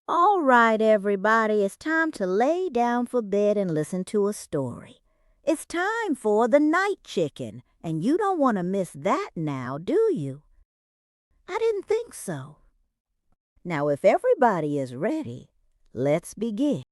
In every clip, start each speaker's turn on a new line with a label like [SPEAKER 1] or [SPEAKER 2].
[SPEAKER 1] All right, everybody, it's time to lay down for bed and listen to a story. It's time for the night chicken, and you don't want to miss that now, do you? I didn't think so. Now, if everybody is ready, let's begin.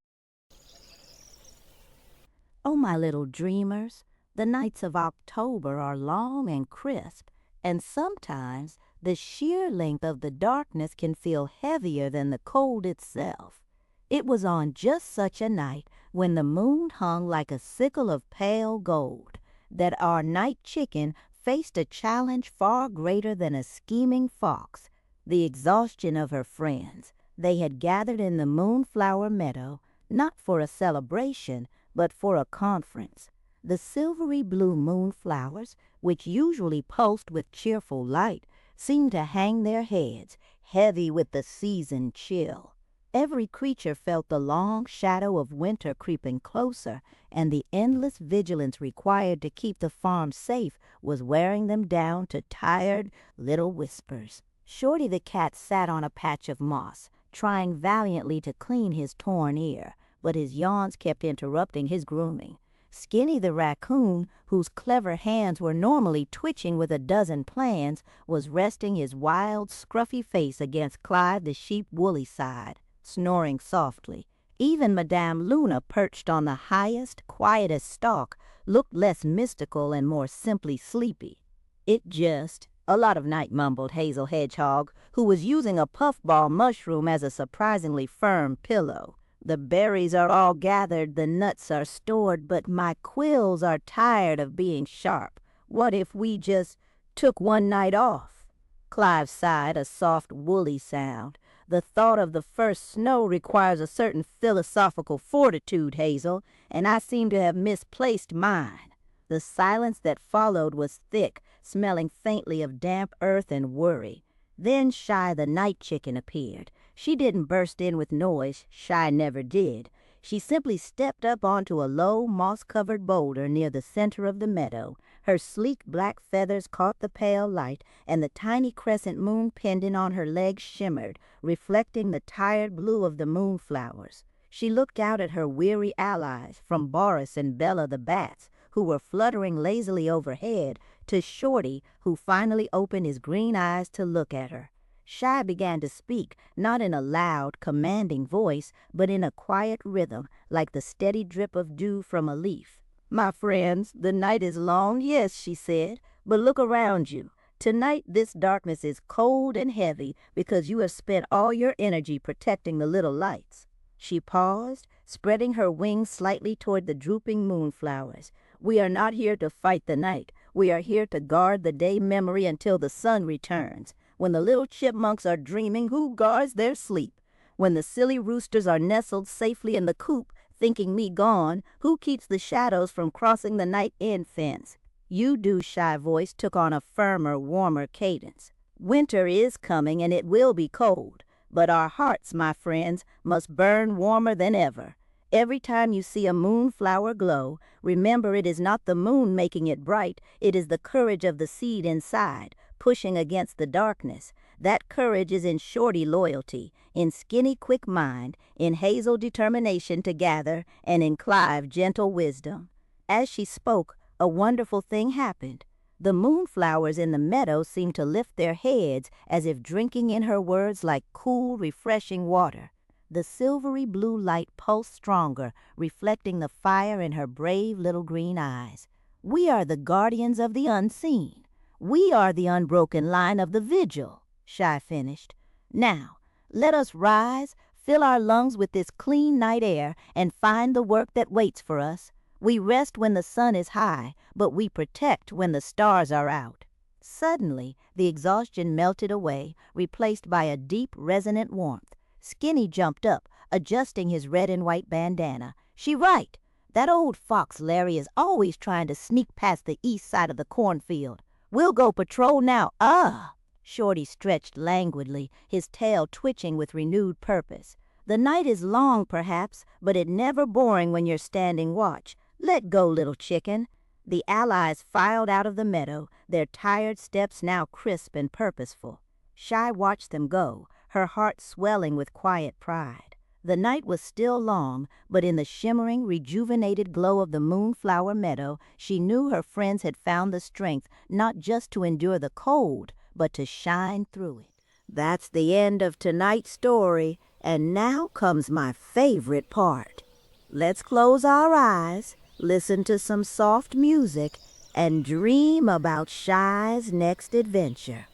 [SPEAKER 1] Oh, my little dreamers, the nights of October are long and crisp, and sometimes the sheer length of the darkness can feel heavier than the cold itself. It was on just such a night, when the moon hung like a sickle of pale gold, that our night chicken faced a challenge far greater than a scheming fox, the exhaustion of her friends. They had gathered in the Moonflower meadow, not for a celebration, but for a conference. The silvery blue moonflowers, which usually pulsed with cheerful light, seemed to hang their heads, heavy with the season chill. Every creature felt the long shadow of winter creeping closer, and the endless vigilance required to keep the farm safe was wearing them down to tired little whispers. Shorty the cat sat on a patch of moss, trying valiantly to clean his torn ear, but his yawns kept interrupting his grooming. Skinny the raccoon, whose clever hands were normally twitching with a dozen plans, was resting his wild, scruffy face against Clive the sheep woolly side, snoring softly. Even Madame Luna, perched on the highest, quietest stalk, looked less mystical and more simply sleepy. "It just—" a lot of night, mumbled Hazel Hedgehog, who was using a puffball mushroom as a surprisingly firm pillow. "The berries are all gathered, the nuts are stored, but my quills are tired of being sharp. What if we just took one night off?" Clive sighed, a soft, woolly sound. "The thought of the first snow requires a certain philosophical fortitude, Hazel, and I seem to have misplaced mine." The silence that followed was thick, smelling faintly of damp earth and worry. Then Shy the night chicken appeared. She didn't burst in with noise. Shy never did. She simply stepped up onto a low, moss-covered boulder near the center of the meadow. Her sleek black feathers caught the pale light, and the tiny crescent moon pendant on her legs shimmered, reflecting the tired blue of the moonflowers. She looked out at her weary allies, from Boris and Bella the bats, who were fluttering lazily overhead, to Shorty, who finally opened his green eyes to look at her. Shy began to speak, not in a loud, commanding voice, but in a quiet rhythm, like the steady drip of dew from a leaf. "My friends, the night is long, yes," she said, "but look around you. Tonight this darkness is cold and heavy because you have spent all your energy protecting the little lights." She paused, spreading her wings slightly toward the drooping moonflowers. "We are not here to fight the night. We are here to guard the day memory until the sun returns. When the little chipmunks are dreaming, who guards their sleep? When the silly roosters are nestled safely in the coop, thinking me gone, who keeps the shadows from crossing the night end fence?" "You do," Shy voice took on a firmer, warmer cadence. "Winter is coming, and it will be cold. But our hearts, my friends, must burn warmer than ever. Every time you see a moonflower glow, remember it is not the moon making it bright, it is the courage of the seed inside, pushing against the darkness. That courage is in Shorty loyalty, in Skinny quick mind, in Hazel determination to gather, and in Clive gentle wisdom." As she spoke, a wonderful thing happened. The moonflowers in the meadow seemed to lift their heads as if drinking in her words like cool, refreshing water. The silvery blue light pulsed stronger, reflecting the fire in her brave little green eyes. "We are the guardians of the unseen. We are the unbroken line of the vigil," Shy finished. "Now, let us rise, fill our lungs with this clean night air, and find the work that waits for us. We rest when the sun is high, but we protect when the stars are out." Suddenly, the exhaustion melted away, replaced by a deep, resonant warmth. Skinny jumped up, adjusting his red and white bandana. "She right. That old fox Larry is always trying to sneak past the east side of the cornfield. We'll go patrol now. Ah!" Shorty stretched languidly, his tail twitching with renewed purpose. "The night is long, perhaps, but it never boring when you're standing watch. Let go, little chicken." The allies filed out of the meadow, their tired steps now crisp and purposeful. Shy watched them go, her heart swelling with quiet pride. The night was still long, but in the shimmering, rejuvenated glow of the Moonflower meadow, she knew her friends had found the strength not just to endure the cold, but to shine through it. That's the end of tonight's story, and now comes my favorite part. Let's close our eyes, listen to some soft music, and dream about Shy's next adventure.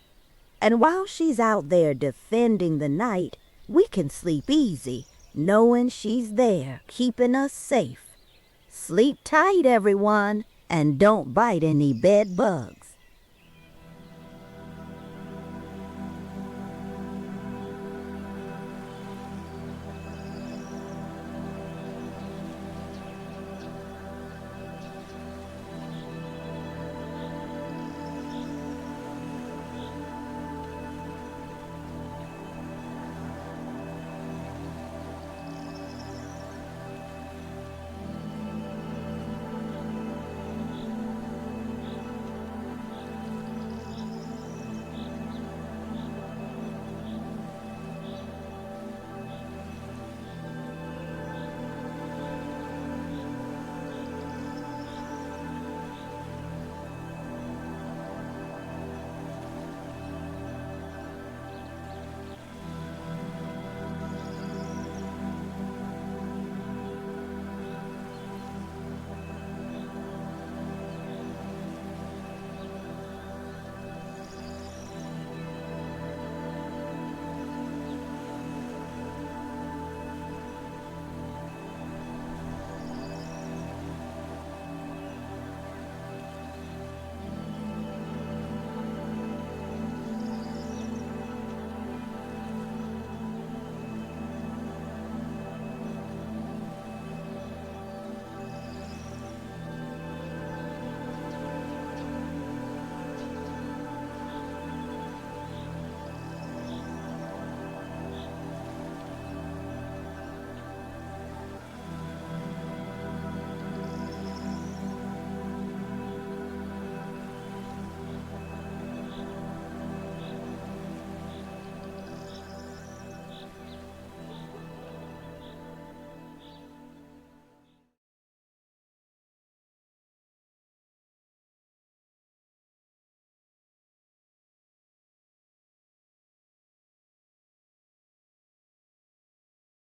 [SPEAKER 1] And while she's out there defending the night, we can sleep easy, knowing she's there, keeping us safe. Sleep tight, everyone, and don't bite any bed bugs.